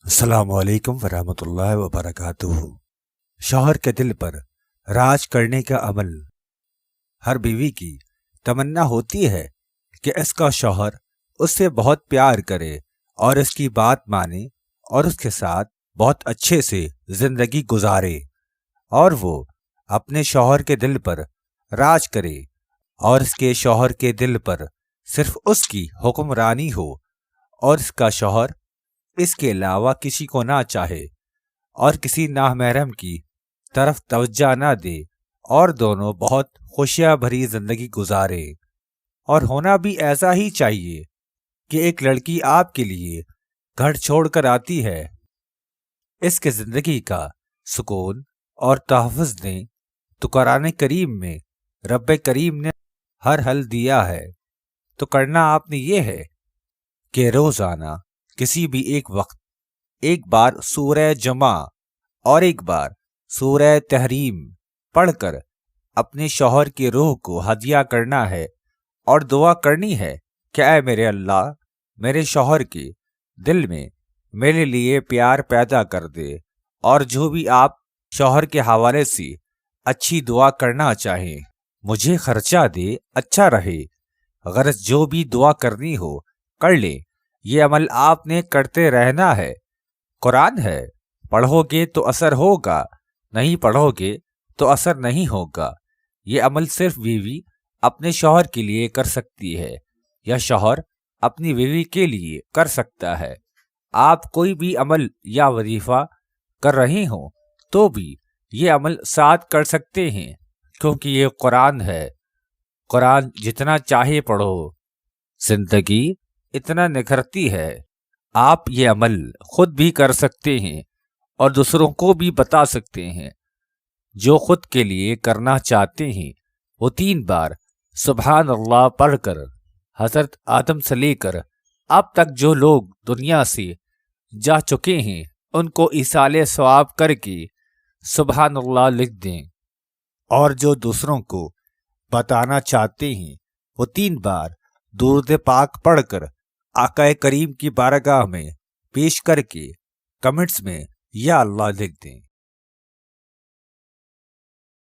السلام علیکم ورحمۃ اللہ وبرکاتہ۔ شوہر کے دل پر راج کرنے کا عمل۔ ہر بیوی کی تمنا ہوتی ہے کہ اس کا شوہر اس سے بہت پیار کرے اور اس کی بات مانے اور اس کے ساتھ بہت اچھے سے زندگی گزارے، اور وہ اپنے شوہر کے دل پر راج کرے اور اس کے شوہر کے دل پر صرف اس کی حکمرانی ہو، اور اس کا شوہر اس کے علاوہ کسی کو نہ چاہے اور کسی نامحرم کی طرف توجہ نہ دے، اور دونوں بہت خوشیاں بھری زندگی گزارے۔ اور ہونا بھی ایسا ہی چاہیے کہ ایک لڑکی آپ کے لیے گھر چھوڑ کر آتی ہے، اس کے زندگی کا سکون اور تحفظ دیں تو قرآن کریم میں رب کریم نے ہر حل دیا ہے۔ تو کرنا آپ نے یہ ہے کہ روزانہ کسی بھی ایک وقت ایک بار سورہ جمع اور ایک بار سورہ تحریم پڑھ کر اپنے شوہر کی روح کو ہدیہ کرنا ہے، اور دعا کرنی ہے کہ اے میرے اللہ، میرے شوہر کے دل میں میرے لیے پیار پیدا کر دے، اور جو بھی آپ شوہر کے حوالے سے اچھی دعا کرنا چاہیں مجھے خرچہ دے، اچھا رہے۔ غرض جو بھی دعا کرنی ہو کر لیں، یہ عمل آپ نے کرتے رہنا ہے۔ قرآن ہے، پڑھو گے تو اثر ہوگا، نہیں پڑھو گے تو اثر نہیں ہوگا۔ یہ عمل صرف بیوی اپنے شوہر کے لیے کر سکتی ہے، یا شوہر اپنی بیوی کے لیے کر سکتا ہے۔ آپ کوئی بھی عمل یا وظیفہ کر رہے ہوں تو بھی یہ عمل ساتھ کر سکتے ہیں، کیونکہ یہ قرآن ہے۔ قرآن جتنا چاہے پڑھو، زندگی اتنا نکھرتی ہے۔ آپ یہ عمل خود بھی کر سکتے ہیں اور دوسروں کو بھی بتا سکتے ہیں۔ جو خود کے لیے کرنا چاہتے ہیں وہ 3 بار سبحان اللہ پڑھ کر، حضرت آدم سے لے کر اب تک جو لوگ دنیا سے جا چکے ہیں ان کو ایصال ثواب کر کے سبحان اللہ لکھ دیں، اور جو دوسروں کو بتانا چاہتے ہیں وہ 3 بار درود پاک پڑھ کر آقا کریم کی بارگاہ میں پیش کر کے کمنٹس میں یا اللہ لکھ دیں۔